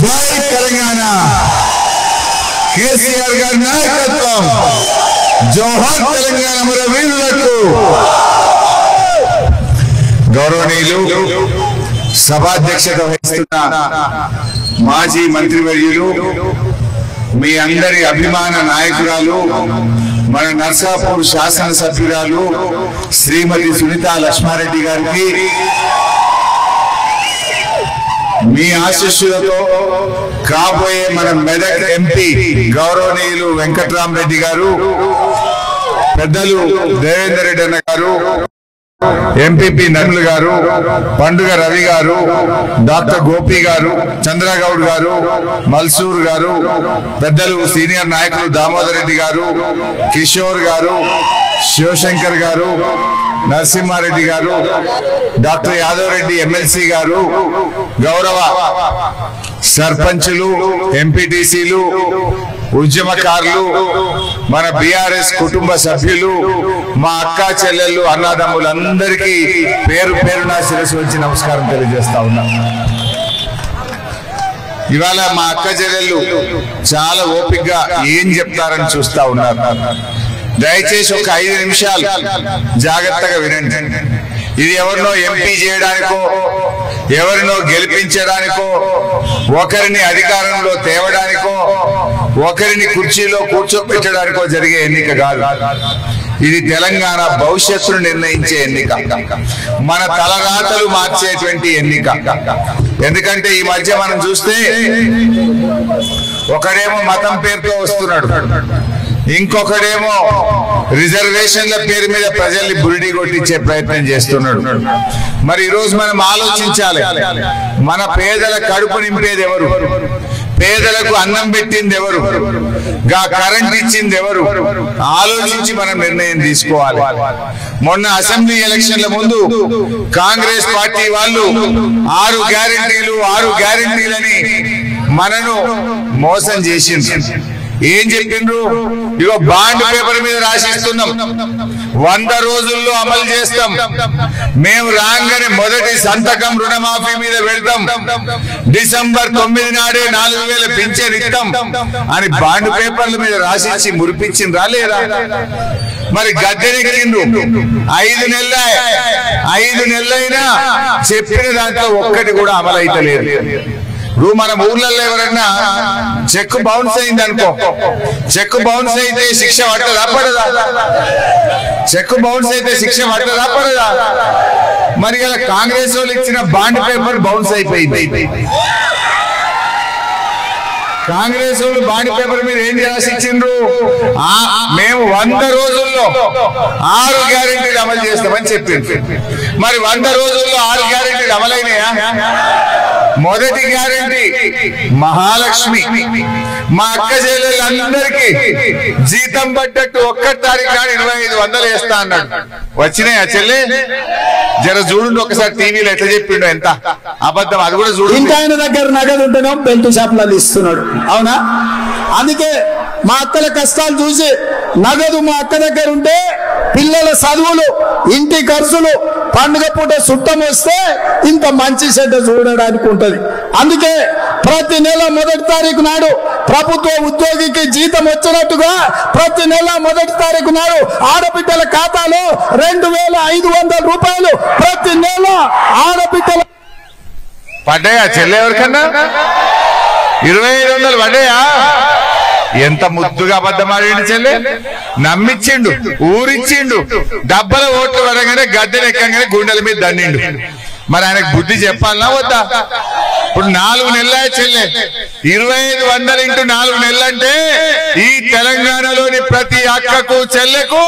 జై తెలంగాణ కేసీఆర్ గారి నాయకత్వం జోహార్ తెలంగాణ మన వీరులకు గౌరవనీయులు సభాధ్యక్షత వహిస్తున్న మాజీ మంత్రివర్యులు మీ అందరి అభిమాన నాయకురాలు మన నర్సాపూర్ శాసనసభ్యురాలు శ్రీమతి సునీతా లక్ష్మారెడ్డి గారికి మీ ఆశీస్సులతో కాబోయే మన మెదక్ ఎంపీ గౌరవనీయులు వెంకట్రామరెడ్డి గారు పెద్దలు దేవేందర్ రెడ్డి అన్న గారు ఎంపీపీ నర్ములు గారు పండుగ రవి గారు డాక్టర్ గోపి గారు చంద్రగౌడ్ గారు మల్సూర్ గారు పెద్దలు సీనియర్ నాయకులు దామోదర్ రెడ్డి గారు కిషోర్ గారు శివశంకర్ గారు నరసింహారెడ్డి గారు డాక్టర్ యాదవ్ రెడ్డి ఎమ్మెల్సీ గారు గౌరవ సర్పంచులు ఎంపీటీసీలు ఉద్యమకారులు మన బీఆర్ఎస్ కుటుంబ సభ్యులు మా అక్క చెల్లెళ్ళు అన్నదమ్ములందరికీ పేరు పేరున శిరస్సు వచ్చి నమస్కారం తెలియజేస్తా ఉన్నా. ఇవాళ మా అక్క చెల్లెళ్ళు చాలా ఓపికగా ఏం చెప్తారని చూస్తా ఉన్నారు. దయచేసి ఒక 5 నిమిషాలు జాగ్రత్తగా వినండి. ఇది ఎవరినో ఎంపీ చేయడానికో ఎవరినో గెలిపించడానికో ఒకరిని అధికారంలో తేవడానికో ఒకరిని కుర్చీలో కూర్చోపెట్టడానికో జరిగే ఎన్నిక కాదు. ఇది తెలంగాణ భవిష్యత్తును నిర్ణయించే ఎన్నిక, మన తలరాతలు మార్చేటువంటి ఎన్నిక. ఎందుకంటే ఈ మధ్య మనం చూస్తే ఒకడేమో మతం పేరుతో వస్తున్నాడు, ఇంకొకడేమో రిజర్వేషన్ల పేరు మీద ప్రజల్ని బురిడి కొట్టించే ప్రయత్నం చేస్తున్నాడు. మరి ఈరోజు మనం ఆలోచించాలి, మన పేదల కడుపు నింపేది ఎవరు, పేదలకు అన్నం పెట్టింది ఎవరు, కరెంట్ ఇచ్చింది ఎవరు, ఆలోచించి మనం నిర్ణయం తీసుకోవాలి. మొన్న అసెంబ్లీ ఎలక్షన్ల ముందు కాంగ్రెస్ పార్టీ వాళ్ళు 6 గ్యారెంటీలని మనను మోసం చేసింది. ఏం చెప్పిండ్రు? ఇగో బాండ్ పేపర్ మీద రాసిస్తున్నాం, 100 రోజుల్లో అమలు చేస్తాం, మేము రాగానే మొదటి సంతకం రుణమాఫీ మీద పెడతాం, డిసెంబర్ 9 నాడే 4000 పింఛన్ ఇస్తాం అని బాండ్ పేపర్ల మీద రాసిచ్చి మురిపించిండ్రా లేదా? మరి గద్దెనెక్కిండ్రు. 5 నెలలైనా చెప్పిన దాంట్లో ఒక్కటి కూడా అమలు అయితే లేదు. ఇప్పుడు మన ఊర్లలో ఎవరన్నా చెక్ బౌన్స్ అయింది అనుకో, చెక్ బౌన్స్ అయితే శిక్ష పడదా పడదా? చెక్ బౌన్స్ అయితే శిక్ష పడదా పడదా? మరి ఇలా కాంగ్రెస్ వాళ్ళు ఇచ్చిన బాండ్ పేపర్ బౌన్స్ అయిపోయింది. కాంగ్రెస్ వాళ్ళు బాండ్ పేపర్ మీద ఏం రాసిచ్చిండ్రు? మేము 100 రోజుల్లో 6 గ్యారెంటీలు అమలు చేస్తామని చెప్పిండ్రు. మరి 100 రోజుల్లో 6 గ్యారెంటీలు అమలైనాయా? మొదటి గ్యారెంటీ మహాలక్ష్మి, మా అక్క చెల్లెళ్ళందరికీ జీతం పడ్డట్టు 1వ తారీఖు నాడు 2500 వేస్తా అన్నాడు. వచ్చినాయా చెల్లె? జర చూడండి ఒకసారి టీవీలో ఎట్లా చెప్పిండు, ఎంత అబద్ధం అది కూడా చూడండి. ఇంకా ఆయన దగ్గర నగదు ఉంటేనే బెల్ట్ షాప్లలో ఇస్తున్నాడు, అవునా? అందుకే మా అక్కల కష్టాలు చూసి నగదు మా అక్క దగ్గర ఉంటే పిల్లల చదువులు, ఇంటి ఖర్చులు, పండుగ పూట చుట్టం వస్తే ఇంత మంచి చెడ్డ చూడడానికి ఉంటది. అందుకే ప్రతి నెల 1వ తారీఖు నాడు ప్రభుత్వ ఉద్యోగికి జీతం వచ్చినట్టుగా ప్రతి నెల 1వ తారీఖు నాడు ఆడబిడ్డల ఖాతాలో 2500 రూపాయలు ప్రతి నెల ఆడబిడ్డల పడ్డాయా చెల్లె? ఎవరికన్నా 2500 పడ్డాయా? ఎంత ముద్దుగా అబద్ధమాడిండు చెల్లె, నమ్మిచ్చిండు, ఊరిచ్చిండు, డబ్బల ఓట్లు పడగానే గద్దెనెక్కగానే గుండెల మీద దండిండు. మరి ఆయనకు బుద్ధి చెప్పాలనా వద్దా? ఇప్పుడు 4 నెలల చెల్లె, 2500 ఇంటూ 4 నెలలు అంటే ఈ తెలంగాణలోని ప్రతి అక్కకు చెల్లెకు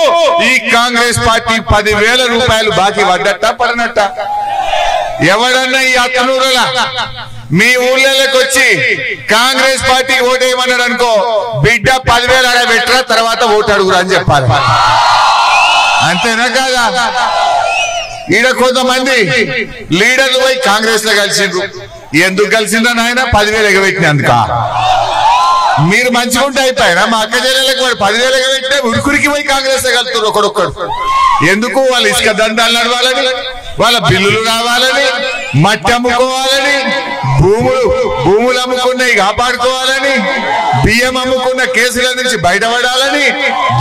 ఈ కాంగ్రెస్ పార్టీ 10,000 రూపాయలు బాకీ పడ్డట్ట పడనట్ట? ఎవడన్నా ఈ అత్తనూరుల మీ ఊళ్ళకి వచ్చి కాంగ్రెస్ పార్టీ ఓటేయమన్నాడు అనుకో, బిడ్డ 10,000 అలా పెట్టరా, తర్వాత ఓటు అడుగురా అని చెప్పాలి. అంతేనా కాదా? ఈడ కొంతమంది లీడర్లు పోయి కాంగ్రెస్ లో కలిసిండ్రు. ఎందుకు కలిసిండ్రా నాయన? 10,000 ఎగబెట్టినందుక. మీరు మంచిగా ఉంటే అయిపోయినా మా అక్క చెల్లెలకు 10,000 ఎగబెట్టితే ఉడుకురికి పోయి కాంగ్రెస్ లో కలుపుతారు ఒకడొక్కడు. ఎందుకు? వాళ్ళ ఇసుక దండాలు నడవాలని, వాళ్ళ బిల్లులు రావాలని, మట్టి అమ్ముకోవాలని, భూములు అమ్ముకున్నవి కాపాడుకోవాలని, బియ్యం అమ్ముకున్న కేసుల నుంచి బయటపడాలని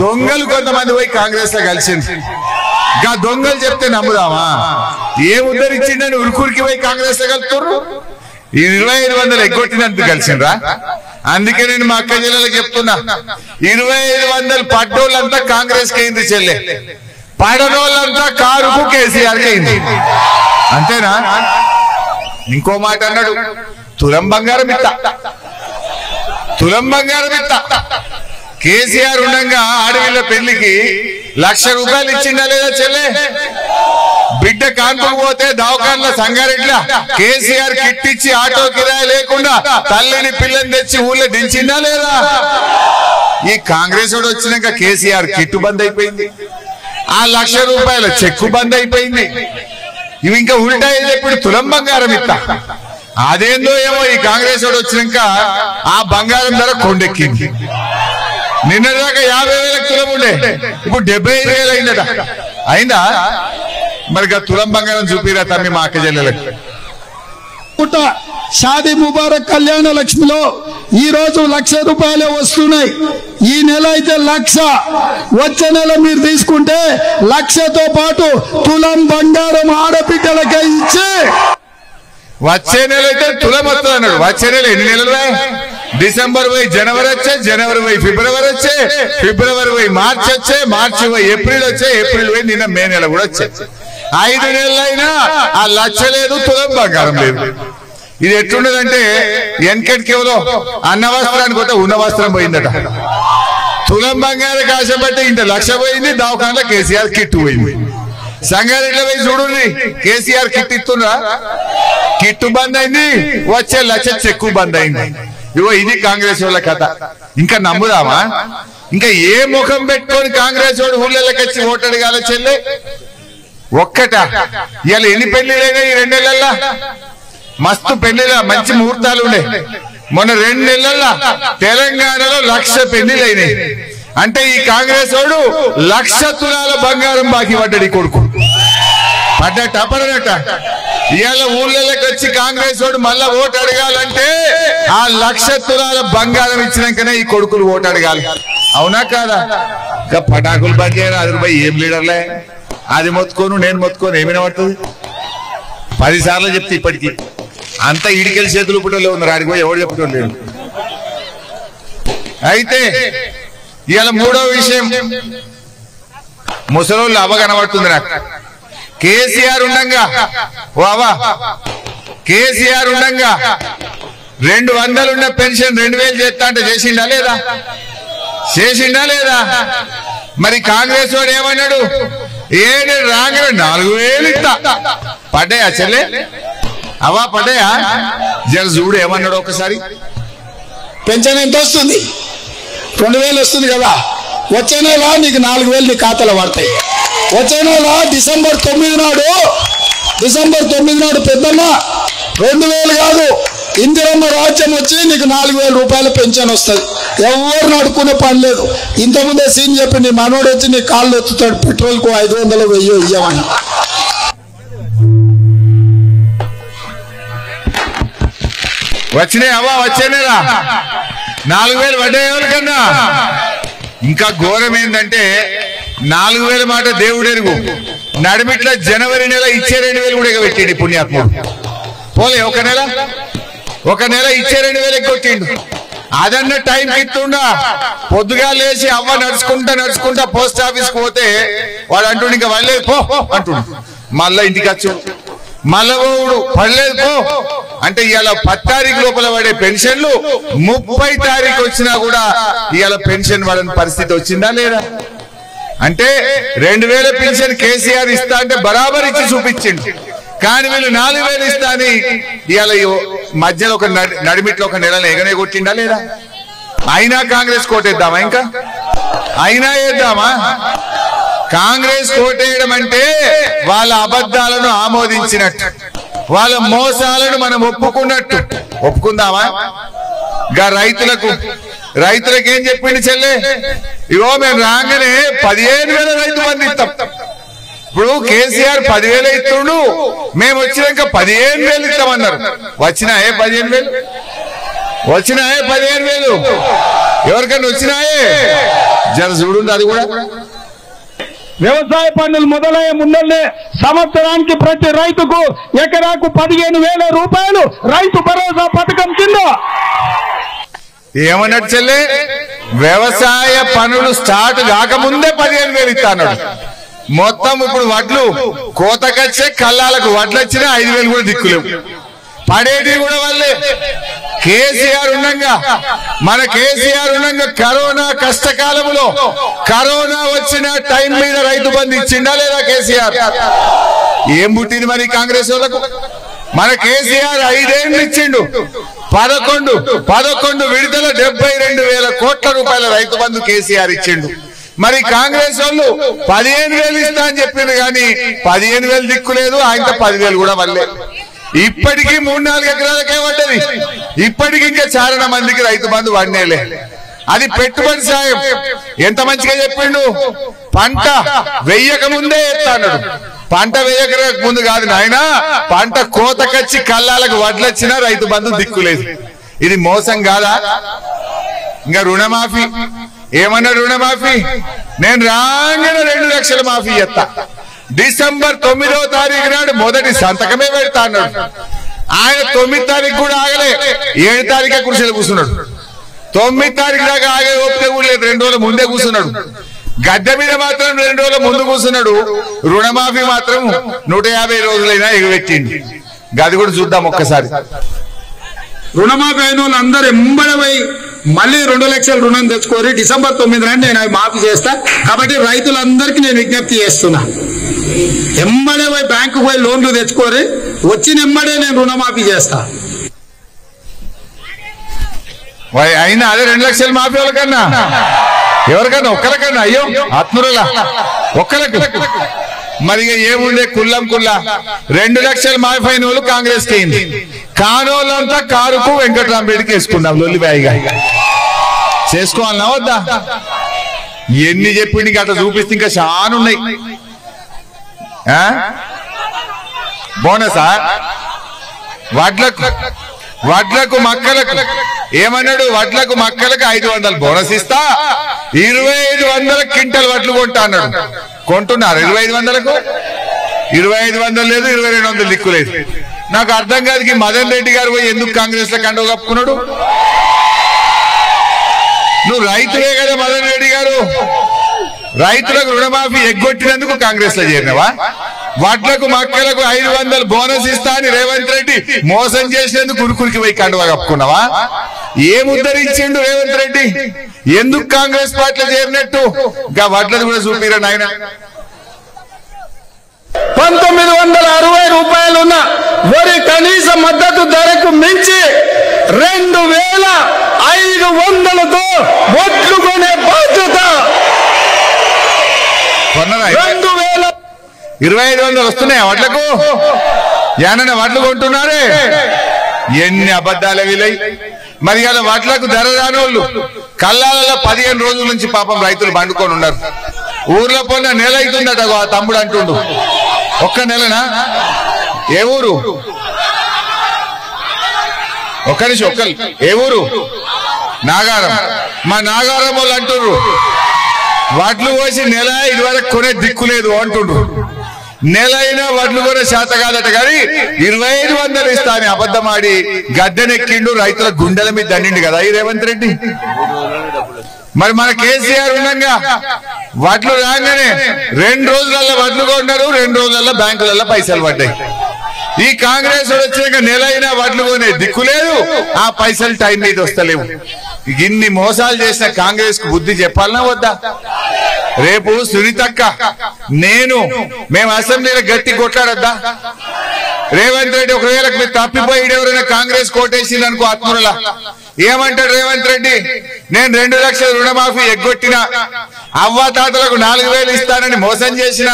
దొంగలు కొంతమంది పోయి కాంగ్రెస్ లో కలిసింది. ఇంకా దొంగలు చెప్తే నమ్ముదామా? ఏం ఉద్ధరించిండని ఉరుకురికి పోయి కాంగ్రెస్ లో కలుపుతారు. 2500 ఎగ్గొట్టినందుకు కలిసిండ్రా? అందుకే నేను మా అక్క జిల్లాలకు చెప్తున్నా, 2500 పడ్డోళ్ళంతా కాంగ్రెస్ కి అయింది చెల్లె, పడనోళ్ళంతా కారుకు కేసీఆర్ కి అయింది. అంతేనా? ఇంకో మాట అన్నాడు, తులం బంగారం ఇత్త. కేసీఆర్ ఉండగా ఆడవిళ్ళ పెళ్లికి ₹1,00,000 ఇచ్చిందా లేదా చెల్లె? బిడ్డ కాన్పుకు పోతే దవాఖాన్ల సంగారెడ్ల కేసీఆర్ కిట్ ఇచ్చి ఆటో కిరాయి లేకుండా తల్లిని పిల్లని తెచ్చి ఊళ్ళో దించిందా లేదా? ఈ కాంగ్రెస్ వాడు వచ్చినాక కేసీఆర్ కిట్టు బంద్ అయిపోయింది, ఆ ₹1,00,000 చెక్కు బంద్ అయిపోయింది. ఇవి ఇంకా ఉల్టా ఇప్పుడు తులం బంగారం ఇత్త. అదేందో ఏమో ఈ కాంగ్రెస్ వాడు వచ్చినాక ఆ బంగారం ధర కొండెక్కింది. నిన్నదాకా 50,000 తులం ఉండే, ఇప్పుడు 75,000 అయిందట. అయిందా? మరి తులం బంగారం చూపిరా తమ్మి మా అక్క చెల్లెలకు. షాదీ ముబారక్ కళ్యాణ లక్ష్మిలో ఈ రోజు ₹1,00,000 వస్తున్నాయి. ఈ నెల అయితే 1,00,000, వచ్చే నెల మీరు తీసుకుంటే 1,00,000తో పాటు తులం బంగారం ఆడబిడ్డలకే ఇచ్చి వచ్చే నెల అయితే తులం వస్తుంది అన్నాడు. వచ్చే నెల ఎన్ని నెలలు? డిసెంబర్ పోయి జనవరి వచ్చే, జనవరి పోయి ఫిబ్రవరి వచ్చే, ఫిబ్రవరి పోయి మార్చి వచ్చే, మార్చి పోయి ఏప్రిల్ వచ్చే, ఏప్రిల్ పోయి నిన్న మే నెల కూడా వచ్చే. 5 నెలలైనా ఆ 1,00,000 లేదు, తులం బంగారం లేదు. ఇది ఎట్లుండదంటే వెనకటి కేవలం అన్న వస్త్రానికి పోతే ఉన్న వస్త్రం పోయిందట. తులం బంగారం కాసబట్టి ఇంత 1,00,000 పోయింది, దవాఖానలో కేసీఆర్ కిట్టు పోయింది. సంగారెడ్డిలో పోయి చూడండి, కేసీఆర్ కిట్ ఇస్తున్నా, కిట్టు బంద్ అయింది, వచ్చే 1,00,000 చెక్కు బంద్ అయింది. ఇగో ఇది కాంగ్రెస్ వాళ్ళ కథ. ఇంకా నమ్ముదామా? ఇంకా ఏ ముఖం పెట్టుకొని కాంగ్రెస్ వాడు ఊళ్ళకి వచ్చి ఓటు అడగాల చెల్లె? ఒక్కట ఇవాళ ఎన్ని పెళ్లిళ్ళైనా ఈ 2 నెలల్లో? మస్తు పెళ్లిళ్ళ మంచి ముహూర్తాలు ఉండే. మొన్న 2 నెలల్లో తెలంగాణలో 1,00,000 పెళ్లిళ్ళు అయినాయి. అంటే ఈ కాంగ్రెస్ వాడు 1,00,000 తులాల బంగారం బాకీ పడ్డాడు. ఈ కొడుకు పడ్డట పడనట. ఇవాళ ఊళ్ళకి వచ్చి కాంగ్రెస్ వాడు మళ్ళా ఓటు అడగాలంటే ఆ 1,00,000 తులాల బంగారం ఇచ్చినాకనే ఈ కొడుకులు ఓటు అడగాలి. అవునా కాదా? ఇంకా పటాకులు బంద్ చేయరు. అది పోయి ఏం లీడర్లే, అది మొత్తుకోను నేను మొత్తుకోను, ఏమైనా పడుతుంది? 10 సార్లు చెప్తే ఇప్పటికీ అంతా ఇడికెళ్ళి చేతులు పుట్టలే ఉన్నారు. ఆడికి పోయి ఎవడు చెప్పటం లేదు. అయితే ఇవాళ 3వ విషయం, ముసలోళ్ళు అవ్వ కనబడుతుంది నాకు. కేసీఆర్ ఉండంగా కేసీఆర్ ఉండంగా 200 ఉన్న పెన్షన్ 2,000 చేస్తా అంటే చేసిండా లేదా? చేసిండా లేదా? మరి కాంగ్రెస్ వాడు ఏమన్నాడు? నేను రాగానే 4,000 ఇస్తా. పడ్డాయా చెల్లె? అవా పడ్డాయా? జర చూడు ఏమన్నాడు ఒకసారి. పెన్షన్ ఎంత వస్తుంది? 2,000 వస్తుంది కదా. వచ్చే నెల నీకు 4,000 నీ ఖాతాలో పడతాయి. వచ్చే నెల డిసెంబర్ 9 నాడు పెద్దమ్మ 2,000 కాదు, ఇందిరమ్మ రాజ్యం వచ్చి నీకు 4,000 రూపాయల పెన్షన్ వస్తుంది. ఎవరు అడుక్కునే పని లేదు. ఇంతకుముందే సీన్ చెప్పి నీ మనోడు వచ్చి నీ కాళ్ళు ఎత్తుతాడు, పెట్రోల్కు 500 1000 ఇయ్యమని. వచ్చినాయి అవ్వ, వచ్చేనేరా 4,000 పడ్డాయి ఎవరికన్నా. ఇంకా ఘోరం ఏంటంటే 4,000 మాట దేవుడెరుగు. నడిమిట్ల జనవరి నెల ఇచ్చే 2,000 కూడా ఎగబెట్టిండు పుణ్యాత్ముడు. పోలే ఒక నెల ఇచ్చే 2,000 ఎగ్గొట్టిండు. అదన్న టైంకి ఇస్తుండా. పొద్దుగా లేచి అవ్వ నడుచుకుంటా పోస్ట్ ఆఫీస్కి పోతే వాడు అంటుండు ఇంకా పడలేదు పో అంటుండు. మళ్ళా ఇంటికి వచ్చు, మళ్ళా పోవుడు పడలేదు పో అంటే ఇవాళ 10 తారీఖు లోపల పడే పెన్షన్లు 30 తారీఖు వచ్చినా కూడా ఇవాళ పెన్షన్ పడని పరిస్థితి వచ్చిందా లేదా? అంటే 2,000 పెన్షన్ కేసీఆర్ ఇస్తా అంటే బరాబర్ ఇచ్చి చూపించిండు. కానీ వీళ్ళు 4,000 ఇస్తా అని ఇవాళ మధ్యలో ఒక నడిమిట్లో ఒక నెలను ఎగనే కొట్టిండా లేదా? అయినా కాంగ్రెస్ కోటేద్దామా? ఇంకా అయినా వేద్దామా? కాంగ్రెస్ కోటేయడం అంటే వాళ్ళ అబద్ధాలను ఆమోదించినట్టు, వాళ్ళ మోసాలను మనం ఒప్పుకున్నట్టు. ఒప్పుకుందామా? గా రైతులకు ఏం చెప్పిండు చెల్లె? ఇగో మేము రాగానే 15,000 రైతు బంధు ఇస్తాం. ఇప్పుడు కేసీఆర్ 10,000 ఇస్తుండు, మేము వచ్చినాక 15,000 ఇస్తామన్నారు. వచ్చినాయే 15,000? వచ్చినాయే 15,000? ఎవరికన్నా వచ్చినాయే? జర చూడుంది అది కూడా. వ్యవసాయ పన్నులు మొదలయ్యే ముందల్లే సంవత్సరానికి ప్రతి రైతుకు ఎకరాకు 15,000 రూపాయలు రైతు భరోసా పథకం కింద. ఏమన్నట్టు చెల్లె? వ్యవసాయ పనులు స్టార్ట్ కాకముందే 15,000 ఇస్తాడు. మొత్తం ఇప్పుడు వడ్లు కోతకొచ్చే కల్లాలకు వడ్లు వచ్చినా 5,000 కూడా దిక్కులేవు. పడేటి కూడా వాళ్ళే. కేసీఆర్ ఉండగా, మన కేసీఆర్ ఉండగా కరోనా కష్టకాలంలో కరోనా వచ్చిన టైం మీద రైతు బంధు ఇచ్చిండా లేదా కేసీఆర్? ఏం పుట్టింది మరి కాంగ్రెస్ వాళ్ళకు? మన కేసీఆర్ 5 ఏళ్ళు ఇచ్చిండు. 11 విడుదల 72,000 కోట్ల రూపాయల రైతు బంధు కేసీఆర్ ఇచ్చిండు. మరి కాంగ్రెస్ వాళ్ళు 15,000 ఇస్తా అని చెప్పింది కానీ 15,000 దిక్కులేదు. ఆయనతో 10,000 కూడా వల్లే. ఇప్పటికీ 3-4 ఎకరాలకే పడ్డది. ఇప్పటికి ఇంకా చాలా మందికి రైతు బంధు పడినేలే. అది పెట్టుబడి సాయం. ఎంత మంచిగా చెప్పిండు. పంట వెయ్యక ముందే ఎత్తాడు. పంట వేయక ముందు కాదు నాయన, పంట కోతకొచ్చి కల్లాలకు వడ్లొచ్చినా రైతు బంధు దిక్కులేదు. ఇది మోసం కాదా? ఇంకా రుణమాఫీ ఏమన్నా? రుణమాఫీ నేను రాగానే 2 లక్షల మాఫీ చేస్తా. డిసెంబర్ 9వ తారీఖు నాడు మొదటి సంతకమే పెడతా అన్నాడు. ఆయన 9 తారీఖు కూడా ఆగలే. 7 తారీఖే కుర్చీలో కూర్చున్నాడు. 9 తారీఖు దాకా ఆగే ఓపిక కూడా లేదు. 2 రోజుల ముందే కూర్చున్నాడు. గద్దె మీద మాత్రం 2 రోజుల ముందు కూర్చున్నాడు. రుణమాఫీ మాత్రం 150 రోజులైనా ఎగబెట్టింది. గది కూడా చూద్దాం ఒక్కసారి. రుణమాఫీ అయిన వాళ్ళు అందరూ ఎంబడపోయి మళ్ళీ 2 లక్షల రుణం తెచ్చుకోరి. డిసెంబర్ 9 నాడు నేను అవి మాఫీ చేస్తా. కాబట్టి రైతులందరికీ నేను విజ్ఞప్తి చేస్తున్నా, ఎంబడే పోయి బ్యాంకు పోయి లోన్లు తెచ్చుకోరి. వచ్చిన ఎంబడే నేను రుణమాఫీ చేస్తా. అయినా అదే 2 లక్షల మాఫీ వాళ్ళకన్నా ఎవరికన్నా ఒక్కరికన్నా? అయ్యో ఆత్మరులా ఒక్కరికి. మరి ఏముండే కుల్లం కుల్లా 2 లక్షల మాఫీ అయిన వాళ్ళు కాంగ్రెస్ కి అయింది. కానోళ్ళంతా కారుకు వెంకటరామరెడ్డికి వేసుకున్నాం. లొల్లిబాయిగా చేసుకోవాలన్నా వద్దా? ఎన్ని చెప్పింది అట్లా చూపిస్తే ఇంకా చాలా ఉన్నాయి. బోనసా? వడ్లకు మక్కలకు ఏమన్నాడు? వడ్లకు మక్కలకు 500 బోనస్ ఇస్తా, 2,500 క్వింటల్ వడ్లు కొంటా అన్నాడు. కొంటున్నారు 2,500కు? 2,500 లేదు, 2,200 దిక్కు లేదు. నాకు అర్థం కాదు. మదన్ రెడ్డి గారు పోయి ఎందుకు కాంగ్రెస్ లో కండువ కప్పుకున్నాడు? నువ్వు రైతులే కదా మదన్ రెడ్డి గారు. రైతులకు రుణమాఫీ ఎగ్గొట్టినందుకు కాంగ్రెస్ లో చేరినవా? వడ్లకు మక్కలకు 500 బోనస్ ఇస్తా అని రేవంత్ రెడ్డి మోసం చేసినందుకు ఉరుకురికి పోయి కండువా కప్పుకున్నావా? ఏం ఉద్ధరించిండు రేవంత్ రెడ్డి? ఎందుకు కాంగ్రెస్ పార్టీలో చేరినట్టు? ఇంకా వడ్లను కూడా చూపిరా నాయన. 1960 రూపాయలున్న వరి కనీస మద్దతు ధరకు మించి 2,500తో వడ్లు కొనే బాధ్యత. 2,500 వస్తున్నాయా వడ్లకు? ఏమన్నా వడ్లు కొంటున్నారే? ఎన్ని అబద్ధాలు వీలై. మరి అలా వడ్లకు ధర రానోళ్ళు కల్లాలలో 15 రోజుల నుంచి పాపం రైతులు పండుకొని ఉన్నారు. ఊర్లో పోయిన నెల అవుతుందట ఆ తమ్ముడు అంటుండు. ఒక్క నెలనా? ఏ ఊరు? ఒక్క నిమిషం. ఏ ఊరు? నాగారం. మా నాగారం వాళ్ళు అంటున్నారు వడ్లు పోసి నెల ఇదివరకు కొనే దిక్కు లేదు అంటుండ్రు. నెల అయినా వడ్లు కొనే శాత కాదట కానీ 2,500 ఇస్తా అని అబద్ధమాడి గద్దెనెక్కిండు. రైతుల గుండెల మీద దండిండు కదా ఈ రేవంత్ రెడ్డి. మరి మన కేసీఆర్ ఉండగా వడ్లు రాగానే 2 రోజులలో వడ్లు కొన్నారు, 2 రోజులలో బ్యాంకులలో పైసలు పడ్డాయి. ఈ కాంగ్రెస్ వచ్చినాక నెల అయినా వడ్లు కొనే దిక్కు లేదు, ఆ పైసలు టైం మీద వస్తలేవు. ఇన్ని మోసాలు చేసిన కాంగ్రెస్ కు బుద్ధి చెప్పాలన్నా వద్దా? రేపు సునీతక్క మేము అసెంబ్లీలో గట్టి కొట్లాడొద్దా? రేవంత్ రెడ్డి ఒకవేళ మీరు తప్పిపోయి ఎవరైనా కాంగ్రెస్ కోటేసింది అనుకో ఆత్మూరులా ఏమంటాడు రేవంత్ రెడ్డి? నేను 2 లక్షల రుణమాఫీ ఎగ్గొట్టిన, అవ్వాతాతలకు 4,000 ఇస్తానని మోసం చేసిన,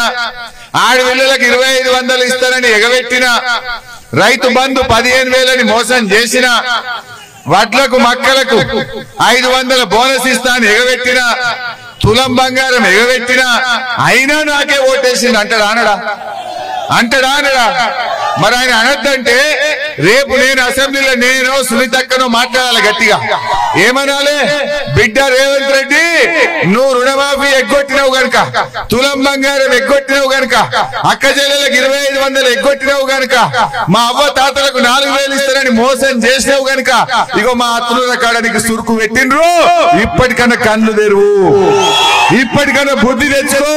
ఆడపిల్లలకు 2,500 ఇస్తానని ఎగబెట్టిన, రైతు బంధు 15,000 అని మోసం చేసిన, వడ్లకు మక్కలకు 500 బోనస్ ఇస్తానని ఎగబెట్టిన, తులం బంగారం ఎగబెట్టినా అయినా నాకే ఓటేసింది అంటాడా అనడా మరి ఆయన అనొద్దంటే రేపు నేను అసెంబ్లీలో నేను సునీతక్కను మాట్లాడాలి గట్టిగా. ఏమనాలి? బిడ్డ రేవంత్ రెడ్డి, నువ్వు రుణమాఫీ ఎగ్గొట్టినావు గనుక, తులం బంగారం ఎగ్గొట్టినావు గనుక, అక్క చెల్లెలకు 2500 ఎగ్గొట్టినావు గనుక, మా అవ్వ తాతలకు 4000 ఇస్తారని మోసం చేసినావు గనుక ఇగో మా అత్తుల కాడానికి సురుకు పెట్టిండ్రు. ఇప్పటికన్నా కళ్ళు తెరువు, ఇప్పటికన్నా బుద్ధి తెచ్చుకో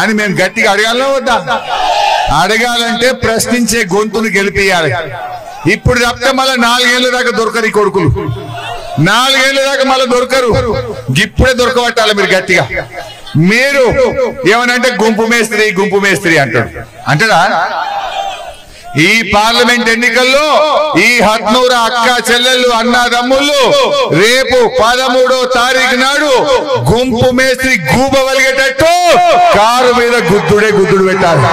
అని మేము గట్టిగా అడగాలన్నా వద్దా? అడగాలంటే ప్రశ్నించే గొంతును గెలిపియాలి. ఇప్పుడు తప్పితే మళ్ళీ 4 ఏళ్ల దాకా దొరకరు ఈ కొడుకులు, 4 ఏళ్ల దాకా మళ్ళీ దొరకరు. ఇప్పుడే దొరకబట్టాలి మీరు గట్టిగా. మీరు ఏమనంటే గుంపు మేస్త్రి అంటాడా? ఈ పార్లమెంట్ ఎన్నికల్లో ఈ హత్నూర అక్క చెల్లెళ్ళు అన్నదమ్ముళ్ళు రేపు 13వ తారీఖు నాడు గుంపు మేస్త్రి గూబ వలిగేటట్టు కారు మీద గుద్దుడు పెట్టాలి.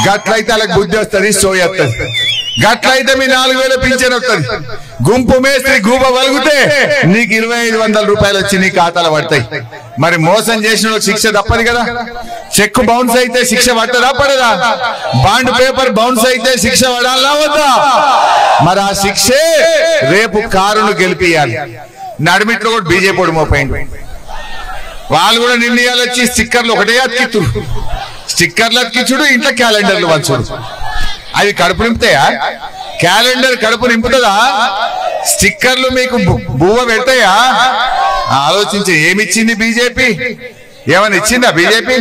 గట్లయితే వాళ్ళకి బుద్ధి వస్తుంది, సోయత్తది. గట్లయితే మీ 4000 పింఛన్ వస్తుంది. గుంపు మేస్త్రి గూబ వలిగితే నీకు 2500 రూపాయలు వచ్చి నీ ఖాతాలో పడతాయి. మరి మోసం చేసిన శిక్ష తప్పదు కదా. చెక్ బౌన్స్ అయితే శిక్ష పట్టదా పడదా? బాండ్ పేపర్ బౌన్స్ అయితే శిక్ష పడాలా వద్దా? మరి ఆ శిక్షే రేపు కారును గెలిపియాలి. నడిమిట్లో కూడా బీజేపీ మోపోయింది. వాళ్ళు కూడా నిర్ణయాలు వచ్చి స్టిక్కర్లు ఒకటే అతికిచ్చుడు, స్టిక్కర్లు అతికిచ్చుడు, ఇంట్లో క్యాలెండర్లు వంచుడు. అవి కడుపు నింపుతాయా? క్యాలెండర్ కడుపు నింపుతుందా? స్టిక్కర్లు మీకు బువ్వ పెడతాయా? ఆలోచించి ఏమిచ్చింది బీజేపీ? ఏమని ఇచ్చిందా బీజేపీ?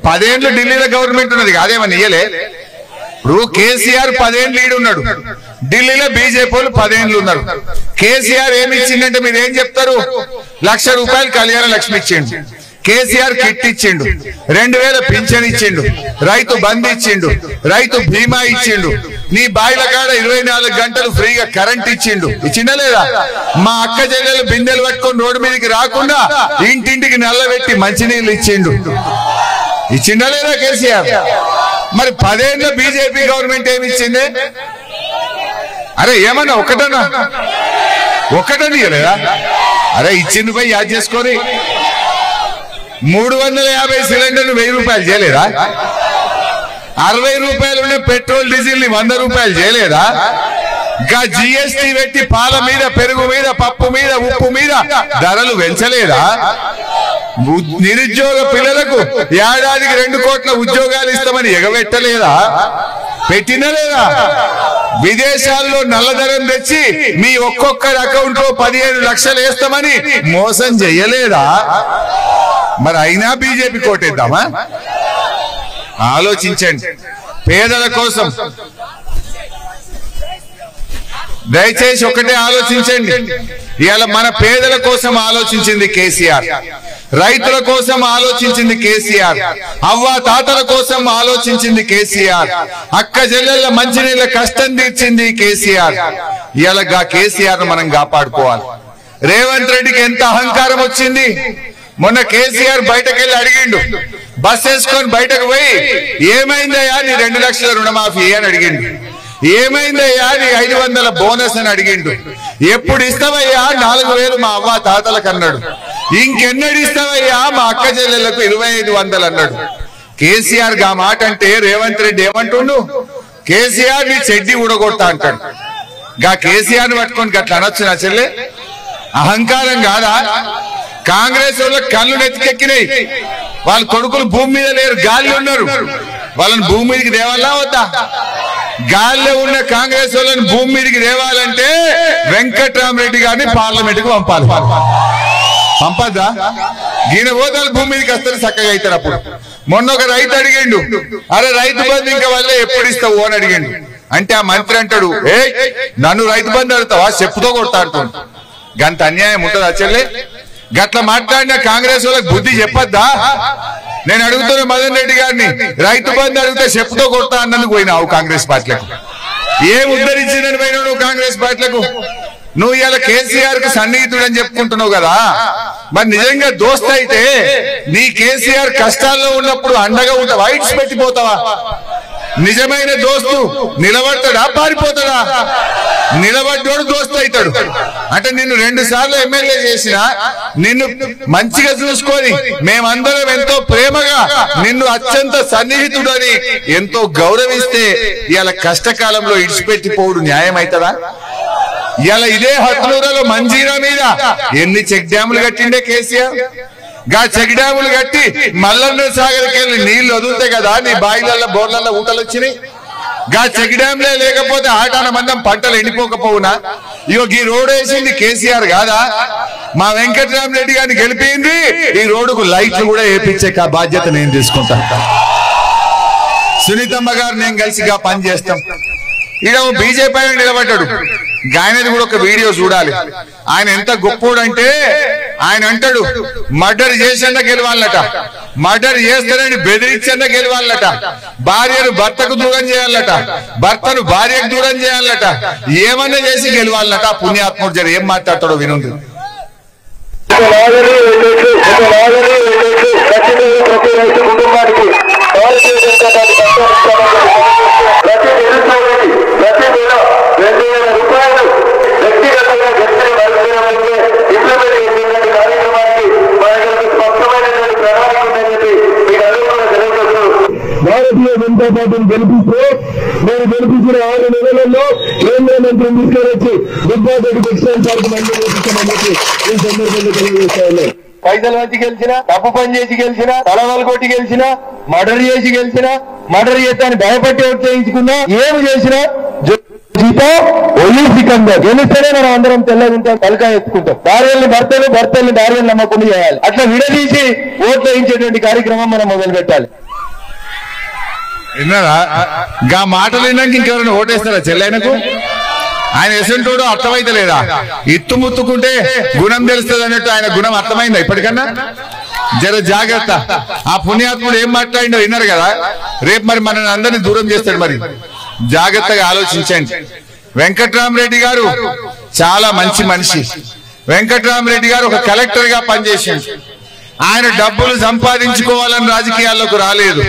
10 ఏళ్ళు ఢిల్లీలో గవర్నమెంట్ ఉన్నది, అదేమని ఇయ్యలే. ఇప్పుడు కేసీఆర్ 10 ఏళ్ళు లీడ్ ఉన్నాడు, ఢిల్లీలో బీజేపీ వాళ్ళు 10 ఏళ్ళు ఉన్నారు. కేసీఆర్ ఏమి ఇచ్చిందంటే మీరు ఏం చెప్తారు? 1,00,000 రూపాయలు కళ్యాణ లక్ష్మి ఇచ్చిండు, కేసీఆర్ కిట్ ఇచ్చిండు, 2000 పింఛన్ ఇచ్చిండు, రైతు బంద్ ఇచ్చిండు, రైతు బీమా ఇచ్చిండు, నీ బాయిల కాడ 24 గంటలు ఫ్రీగా కరెంట్ ఇచ్చిండా లేదా? మా అక్క చెల్లెలు బిందెలు పట్టుకొని రోడ్డు మీదకి రాకుండా ఇంటింటికి నల్లబెట్టి మంచినీళ్ళు ఇచ్చిండా లేదా కేసీఆర్? మరి 10 ఏళ్ళ బీజేపీ గవర్నమెంట్ ఏమి ఇచ్చింది? అరే ఏమన్నా ఒకటని లేదా? అరే ఇచ్చింది పోయి యాద్ చేసుకొని 350 సిలిండర్లు 1000 రూపాయలు చేయలేదా? 60 రూపాయలు ఉండే పెట్రోల్ డీజిల్ ని 100 రూపాయలు చేయలేదా? గా జిఎస్టీ పెట్టి పాల మీద, పెరుగు మీద, పప్పు మీద, ఉప్పు మీద ధరలు పెంచలేదా? నిరుద్యోగ పిల్లలకు ఏడాదికి 2 కోట్ల ఉద్యోగాలు ఇస్తామని ఎగబెట్టలేదా? పెట్టినా లేదా? విదేశాల్లో నల్లధనం తెచ్చి మీ ఒక్కొక్కరి అకౌంట్ లో 15 లక్షలు వేస్తామని మోసం చెయ్యలేదా? మరి అయినా బీజేపీ కోటేద్దామా? ఆలోచించండి. పేదల కోసం దయచేసి ఒకటే ఆలోచించండి. ఇవాళ మన పేదల కోసం ఆలోచించింది కేసీఆర్, రైతుల కోసం ఆలోచించింది కేసీఆర్, అవ్వ తాతల కోసం ఆలోచించింది కేసీఆర్, అక్క చెల్లెళ్ళ మంచినీళ్ళ కష్టం తీర్చింది కేసీఆర్. ఇవాళ కేసీఆర్ మనం కాపాడుకోవాలి. రేవంత్ రెడ్డికి ఎంత అహంకారం వచ్చింది. మొన్న కేసీఆర్ బయటకెళ్ళి అడిగిండు, బస్ వేసుకొని బయటకు పోయి ఏమైందయ్యా నీ 2 లక్షల రుణమాఫీ అని అడిగిండు. ఏమైందయ్యా నీ 500 బోనస్ అని అడిగిండు. ఎప్పుడు ఇస్తావయ్యా? 4000 మా అవ్వ తాతలకు అన్నాడు. ఇంకెన్నడు ఇస్తావయ్యా? మా అక్క చెల్లెలకు 2500 అన్నాడు. కేసీఆర్ గా మాట అంటే రేవంత్ రెడ్డి ఏమంటుండు? కేసీఆర్ నీ చెడ్డి ఊడగొడతా అంటాడు. గా కేసీఆర్ ని పట్టుకొని గట్లా అనొచ్చు నా చెల్లె? అహంకారం కాదా? కాంగ్రెస్ వాళ్ళ కళ్ళు నెత్తికెక్కినాయి. వాళ్ళ కొడుకులు భూమి మీద లేరు, గాలి ఉన్నారు. వాళ్ళని భూమి మీదకి దేవాలా వద్దా? గాలిలో ఉన్న కాంగ్రెస్ వాళ్ళని భూమి మీదకి దేవాలంటే వెంకట్రామరెడ్డి గారిని పార్లమెంట్ కు పంపద్దా? ఈయన పోతాలు భూమి మీదకి వస్తారు, చక్కగా అవుతారు. అప్పుడు మొన్న ఒక రైతు అడిగిండు, అరే రైతు బంధు ఇంకా వల్లే ఎప్పుడు ఇస్తావు అని అడిగిండు. అంటే ఆ మంత్రి అంటాడు, నన్ను రైతు బంధు అడుగుతావా? చెప్పుతో కొడతా అంటాడు. గంత అన్యాయం ఉంటుందా చెల్లె? గట్ల మాట్లాడిన కాంగ్రెస్ వాళ్ళకి బుద్ధి చెప్పొద్దా? నేను అడుగుతున్న మదన్ రెడ్డి గారిని, రైతు బంధు అడిగితే చెప్పుతో కొడతా అన్నందుకు పోయినావు కాంగ్రెస్ పార్టీలకు. ఏం ఉద్ధరించిందని పోయినావు నువ్వు కాంగ్రెస్ పార్టీలకు? నువ్వు ఇలా కేసీఆర్ కి సన్నిహితుడు అని చెప్పుకుంటున్నావు కదా, మరి నిజంగా దోస్త్ అయితే నీ కేసీఆర్ కష్టాల్లో ఉన్నప్పుడు అండగా ఉంటావా? ఇట్స్ పెట్టిపోతావా? నిజమైన దోస్తు నిలబడతాడా, పారిపోతాడా? నిలబడ్డోడు దోస్తు అవుతాడు. అంటే నిన్ను 2 సార్లు ఎమ్మెల్యే చేసినా నిన్ను మంచిగా చూసుకొని మేమందరం ఎంతో ప్రేమగా నిన్ను అత్యంత సన్నిహితుడని ఎంతో గౌరవిస్తే ఇవాళ కష్టకాలంలో ఇడిచిపెట్టిపోవుడు న్యాయం అవుతుందా? ఇవాళ ఇదే హత్నూరులో మంజీరా మీద ఎన్ని చెక్ డ్యాములు కట్టిండే కేసీఆర్. గా చెక్ డ్యాములు కట్టి మల్లన్న సాగర్కి వెళ్ళి నీళ్లు వదులుతాయి కదా, నీ బాయిలల్లో బోర్లల్లో ఊటలు వచ్చినాయి. గా చెక్ డ్యామ్లే లేకపోతే ఆటాన మందం పంటలు ఎండిపోకపోవునా? ఇగో ఈ రోడ్ వేసింది కేసీఆర్ కాదా? మా వెంకట్రామరెడ్డి గారిని గెలిపింది, ఈ రోడ్డుకు లైట్లు కూడా వేయించే బాధ్యత నేను తీసుకుంటా. సునీతమ్మ గారు నేను కలిసిగా పని చేస్తాం. ఈడ బీజేపీ ఆయన నిలబడ్డాడు, ఆయనది కూడా ఒక వీడియో చూడాలి. ఆయన ఎంత గొప్పోడంటే ఆయన అంటాడు మర్డర్ చేసన్నా గెలవాలట, మర్డర్ చేస్తానని బెదిరించన్నా గెలవాలట, భార్యను భర్తకు దూరం చేయాలట, భర్తను భార్యకు దూరం చేయాలట, ఏమన్నా చేసి గెలవాలట. పుణ్యాత్ముడు జర ఏం మాట్లాడతాడో వినుంది. భారతీయ జనతా పార్టీని గెలిపిస్తే నేను గెలిపించిన 6 నెలలలో కేంద్ర మంత్రిని తీసుకొచ్చి దుబ్బారెడ్డి టెక్స్టైల్ పార్క్ మంజూరు చేపించామని చెప్పి ఈ సందర్భంగా తెలియజేస్తా ఉన్నాయి. పైసలు వచ్చి గెలిచినా, తప్పు పని చేసి గెలిచినా, తలవాలు కొట్టి గెలిచినా, మర్డర్ చేసి గెలిచినా, మర్డర్ చేస్తాను భయపట్టి ఓటు చేయించుకున్నా, ఏమి చేసినా సికందర్ గెలిస్తేనే మనం అందరం తెల్లగా ఉంటాం, తలకాయ ఎత్తుకుంటాం. భార్యల్ని భర్తల్ని భార్యలు నమ్మకుండా చేయాలి. అట్లా విడదీసి ఓట్లు వేయించేటువంటి కార్యక్రమం మనం మొదలు పెట్టాలి. విన్నారా? గా మాటలు విన్నాక ఇంకెవరైనా ఓటేస్తారా చెల్లెనకు? ఆయన ఎసంటోడు అర్థమైతే లేదా? ఇత్తు ముత్తుకుంటే గుణం తెలుస్తుంది అన్నట్టు ఆయన గుణం అర్థమైందా ఇప్పటికన్నా? జర జాగ్రత్త. ఆ పుణ్యాత్ముడు ఏం మాట్లాడిండో విన్నారు కదా. రేపు మరి మనల్ని అందరినీ దూరం చేస్తాడు. మరి జాగ్రత్తగా ఆలోచించండి. వెంకట్రామరెడ్డి గారు చాలా మంచి మనిషి. వెంకట్రామరెడ్డి గారు ఒక కలెక్టర్ గా పనిచేసిండు. ఆయన డబ్బులు సంపాదించుకోవాలని రాజకీయాల్లోకి రాలేదు.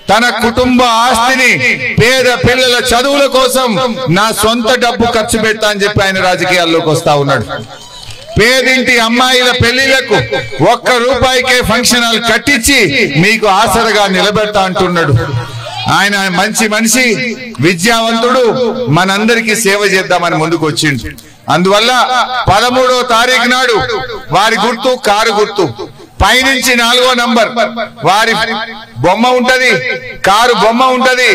తన కుటుంబ ఆస్తిని పేద పిల్లల చదువుల కోసం నా సొంత డబ్బు ఖర్చు పెడతా అని చెప్పి ఆయన రాజకీయాల్లోకి వస్తా ఉన్నాడు. పేదింటి అమ్మాయిల పెళ్లిళ్లకు 1 రూపాయికే ఫంక్షన్ హాల్ కట్టించి మీకు ఆసరగా నిలబెడతా అంటున్నాడు. ఆయన మంచి మనిషి, విద్యావంతుడు, మనందరికీ సేవ చేద్దామని ముందుకు వచ్చిండు. అందువల్ల 13వ తారీఖు నాడు వారి గుర్తు కారు గుర్తు, పైనుంచి 4వ నంబర్ వారి బొమ్మ ఉంటది, కారు బొమ్మ ఉంటది.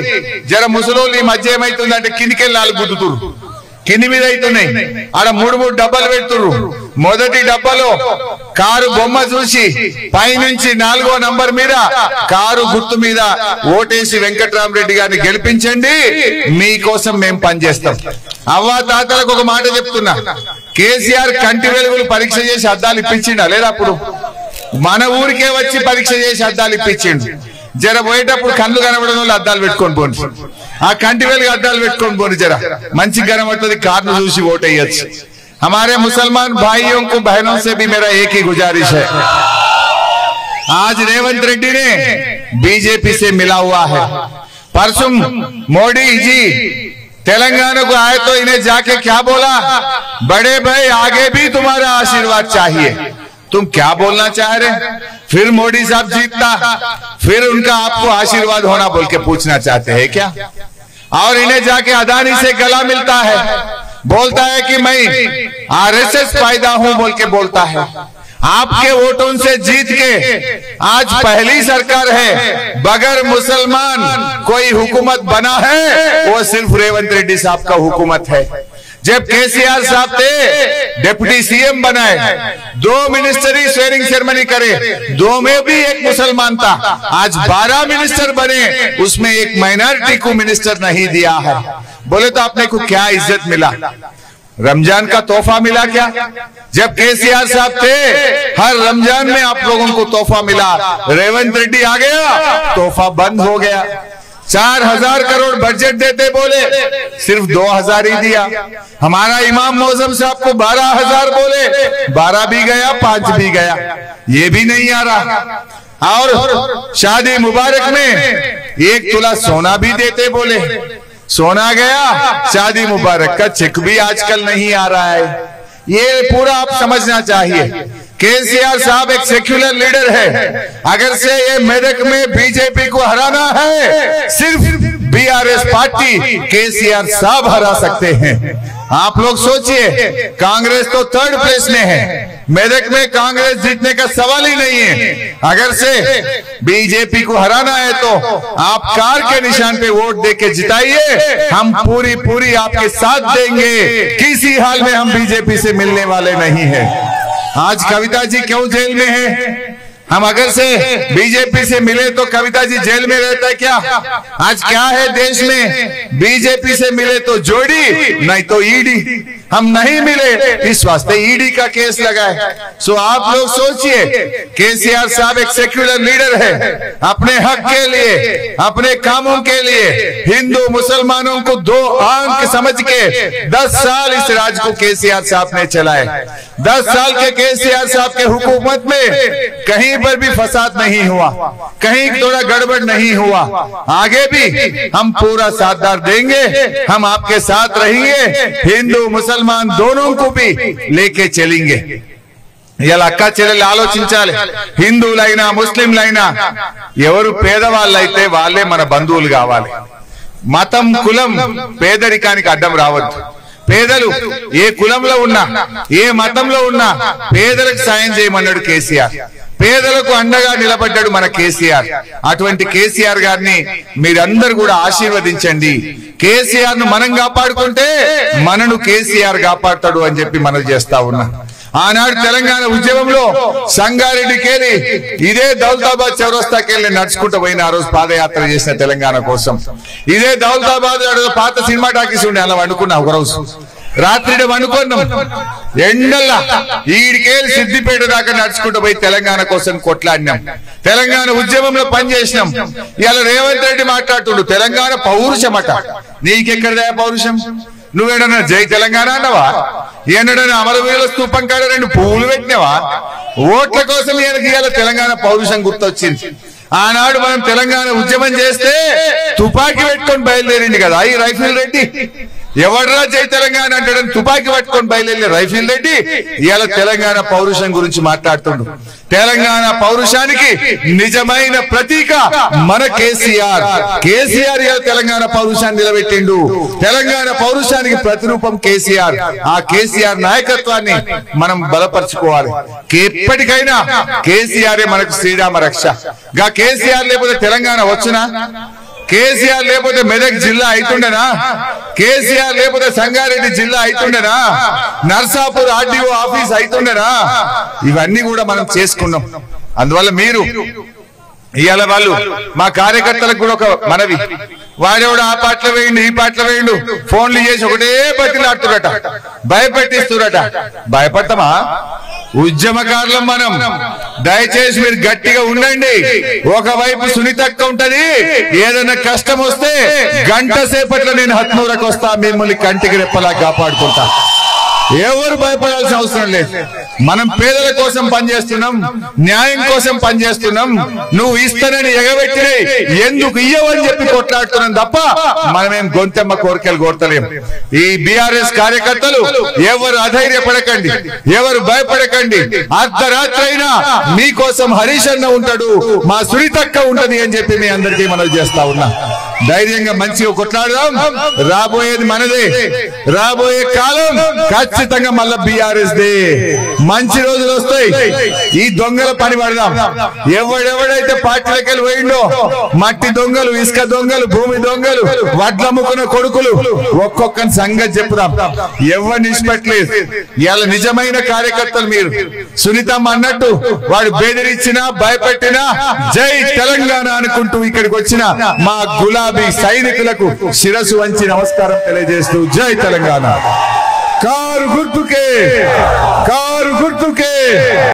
జర ముసలోళ్ళు ఈ మధ్య ఏమైతుందంటే కిందికెళ్ళి 4 గుద్దుతురు, కింది మీద అవుతున్నాయి. ఆడ 3 డబ్బాలు పెడుతురు. మొదటి డబ్బాలో కారు బొమ్మ చూసి పైనుంచి 4వ నంబర్ మీద కారు గుర్తు మీద ఓటేసి వెంకట్రామరెడ్డి గారిని గెలిపించండి, మీకోసం మేము పనిచేస్తాం. అవ్వా తాతలకు ఒక మాట చెప్తున్నా, కేసీఆర్ కంటి వెలుగులు పరీక్ష చేసి అద్దాలు ఇప్పించిండా లేదా? అప్పుడు మన ఊరికే వచ్చి పరీక్ష చేసి అద్దాలు ఇప్పించిండు. జర పోయేటప్పుడు కళ్ళు కనబడడం వల్ల అద్దాలు పెట్టుకొని పోండి, ఆ కంటి వెలుగు అద్దాలు పెట్టుకొని పోండి. జర మంచి కనబడుతుంది, కార్ను చూసి ఓటు వేయచ్చు. हमारे मुसलमान भाइयों को बहनों से भी मेरा एक ही गुजारिश है, आज रेवंत रेड्डी ने बीजेपी से मिला हुआ है। परसों मोदी जी तेलंगाना को आए तो इन्हें जाके क्या बोला, बड़े भाई आगे भी तुम्हारा आशीर्वाद चाहिए। तुम क्या बोलना चाह रहे? फिर मोदी साहब जीतता, फिर उनका आपको आशीर्वाद होना बोल के पूछना चाहते हैं क्या? और इन्हें जाके अदानी से गला मिलता है, बोलता है कि मैं आरएसएस पैदा हूं बोल के बोलता है। आपके वोटों से जीत के आज पहली सरकार है, बगैर मुसलमान कोई हुकूमत बना है वो सिर्फ रेवंत रेड्डी साहब का हुकूमत है। जब केसीआर साहब थे डिप्टी सीएम बनाए, 2 मिनिस्टरी स्वेरिंग सेरेमनी करे, 2 में भी एक मुसलमान था। आज 12 मिनिस्टर बने, उसमें एक माइनॉरिटी को मिनिस्टर नहीं दिया है। बोले तो आपने को क्या इज्जत मिला? रमजान का तोहफा मिला क्या? जब केसीआर साहब थे हर रमजान में आप लोगों को तोहफा मिला, रेवंत रेड्डी आ गया तोहफा बंद हो गया। 4000 करोड़ बजट देते बोले, सिर्फ 2000 ही दिया। हमारा इमाम मौजम साहब को 12000 बोले, 12 भी गया, 5 भी गया, ये भी नहीं आ रहा। और शादी मुबारक में 1 तोला सोना भी देते बोले, सोना गया, शादी मुबारक का चेक भी आजकल नहीं आ रहा है। ये पूरा आप समझना चाहिए। केसीआर साहब एक सेक्युलर लीडर है। अगर से ये मेदक में बीजेपी को हराना है, सिर्फ बीआरएस पार्टी केसीआर साहब हरा सकते हैं। आप लोग सोचिए, कांग्रेस तो 3rd प्लेस में है, मेदक में कांग्रेस जीतने का सवाल ही नहीं है। अगर से बीजेपी को हराना है तो आप कार के निशान पे वोट देके जिताइए, हम पूरी आपके साथ देंगे। किसी हाल में हम बीजेपी से मिलने वाले नहीं है। आज कविता जी क्यों जेल में है? हम अगर से बीजेपी से मिले तो कविता जी जेल में रहता है क्या? आज क्या है देश में, बीजेपी से मिले तो जोड़ी, नहीं तो ईडी। हम नहीं मिले, इस वास्ते ईडी का केस लगा है। सो आप लोग सोचिए, केसीआर साहब एक सेक्युलर लीडर है। अपने हक के लिए, अपने कामों के लिए हिंदू मुसलमानों को 2 आंख समझ के 10 साल इस राज्य को केसीआर साहब ने चलाए। 10 साल के केसीआर साहब के हुकूमत में कहीं पर भी फसाद नहीं हुआ, कहीं थोड़ा गड़बड़ नहीं हुआ। आगे भी हम पूरा साथदार देंगे, हम आपके साथ रहेंगे। हिंदू मुसलमान दोनों को भी लेके चलेंगे। ఇలా అక్క చెల్లెలు ఆలోచించాలి। హిందువులైనా ముస్లింలైనా ఎవరు పేదవాళ్ళైతే వాళ్ళే మన బంధువులు కావాలి। మతం కులం పేదరికానికి అడ్డం రావద్దు। పేదలు ఏ కులంలో ఉన్నా, ఏ మతంలో ఉన్నా పేదలకు సాయం చేయమన్నాడు కేసీఆర్। పేదలకు అండగా నిలబడ్డాడు మన కేసీఆర్। అటువంటి కేసీఆర్ గారిని మీరందరూ కూడా ఆశీర్వదించండి। కేసీఆర్ ను మనం కాపాడుకుంటే మనను కేసీఆర్ కాపాడతాడు అని చెప్పి మనం చేస్తా ఉన్నాం। ఆనాడు తెలంగాణ ఉద్యమంలో సంగారెడ్డికెళ్ళి ఇదే దౌలతాబాద్ చౌరస్తాకెళ్ళి నడుచుకుంటూ పోయిన ఆ రోజు పాదయాత్ర చేసిన తెలంగాణ కోసం। ఇదే దౌలతాబాద్ పాత సినిమా టాకీస్ ఉండే అలా వండుకున్నా ఒక రోజు రాత్రి వండుకున్నాం ఎండల్లా। ఈడికేళ్ళి సిద్దిపేట దాకా నడుచుకుంటూ పోయి తెలంగాణ కోసం కొట్లాడినాం, తెలంగాణ ఉద్యమంలో పనిచేసినాం। ఇవాళ రేవంత్ రెడ్డి మాట్లాడుతుండు తెలంగాణ పౌరుషమట। నీకెక్కడదా పౌరుషం? నువ్వేడన్నా జై తెలంగాణ అన్నవా? ఏనాడన్నా అమరవీరుల స్తూపం కాడ 2 పువ్వులు పెట్టినవా? ఓట్ల కోసం ఇవాళ తెలంగాణ పౌరుషం గుర్తొచ్చింది। ఆనాడు మనం తెలంగాణ ఉద్యమం చేస్తే తుపాకీ పెట్టుకొని బయలుదేరింది కదా ఈ రైఫిల్ రెడ్డి। ఎవడరా జై తెలంగాణ అంటాడని తుపాకీ పట్టుకొని బయలుదేరి రైఫిల్ రెడ్డి ఇవాళ తెలంగాణ పౌరుషం గురించి మాట్లాడుతుండు। తెలంగాణ పౌరుషానికి నిజమైన ప్రతీక మన కేసీఆర్। కేసీఆర్ ఇవాళ తెలంగాణ పౌరుషాన్ని నిలబెట్టిండు। తెలంగాణ పౌరుషానికి ప్రతిరూపం కేసీఆర్। ఆ కేసీఆర్ నాయకత్వాన్ని మనం బలపరచుకోవాలి। ఎప్పటికైనా కేసీఆర్ మనకు శ్రీరామ రక్ష। గా కేసీఆర్ లేకపోతే తెలంగాణ వచ్చునా? కేసీఆర్ లేకపోతే మెదక్ జిల్లా అయితుండేనా? కేసీఆర్ లేకపోతే సంగారెడ్డి జిల్లా అయితుండేనా? నర్సాపూర్ ఆర్డీఓ ఆఫీస్ అయితుండేనా? ఇవన్నీ కూడా మనం చేసుకున్నాం। అందువల్ల మీరు ఇవాళ వాళ్ళు మా కార్యకర్తలకు కూడా ఒక మనవి, వాడెవడు ఆ పాటలు వేయండు ఈ పాటలు వేయండు ఫోన్లు చేసి ఒకటే బతిలాడుతురట, భయపెట్టిస్తురట। భయపడతామా? ఉద్యమకారులం మనం। దయచేసి మీరు గట్టిగా ఉండండి। ఒకవైపు సునీతక్క ఉంటది, ఏదైనా కష్టం వస్తే గంట సేపట్లో నేను హత్నూరకు వస్తా, మిమ్మల్ని కంటికి రెప్పలా కాపాడుకుంటా। ఎవరు భయపడాల్సిన అవసరం లేదు। మనం పేదల కోసం పనిచేస్తున్నాం, న్యాయం కోసం పనిచేస్తున్నాం। నువ్వు ఇస్తానని ఎగబెట్టినే ఎందుకు ఇయ్యవని చెప్పి కొట్లాడుతున్నాం తప్ప మనమేం గొంతెమ్మ కోరికలు కోరతలేం। ఈ బీఆర్ఎస్ కార్యకర్తలు ఎవరు అధైర్యపడకండి, ఎవరు భయపడకండి। అర్ధరాత్రి అయినా మీకోసం హరీష్ అన్న ఉంటాడు, మా సునీతక్క ఉంటది అని చెప్పి మీ అందరికీ మనవి చేస్తా ఉన్నా। ధైర్యంగా మంచిగా కొట్లాడదాం। రాబోయేది మనదే, రాబోయే కాలం ఖచ్చితంగా మళ్ళా బీఆర్ఎస్ దే। మంచి రోజులు వస్తాయి, ఈ దొంగల పని పడదాం। ఎవడెవడైతే పార్టీలకు వెళ్ళి పోయిండో, మట్టి దొంగలు, ఇసుక దొంగలు, భూమి దొంగలు, వడ్లమ్ముకున్న కొడుకులు, ఒక్కొక్కని సంగతి చెప్పుదాం। ఎవరిని ఇష్టపెట్టలేదు। ఇవాళ నిజమైన కార్యకర్తలు మీరు। సునీతమ్మ అన్నట్టు వాడు బెదిరించినా భయపెట్టినా జై తెలంగాణ అనుకుంటూ ఇక్కడికి వచ్చిన మా గులాబీ సైనికులకు శిరసు వంచి నమస్కారం తెలియజేస్తూ జై తెలంగాణ। కారు గుర్తుకే, కారు గుర్తుకే।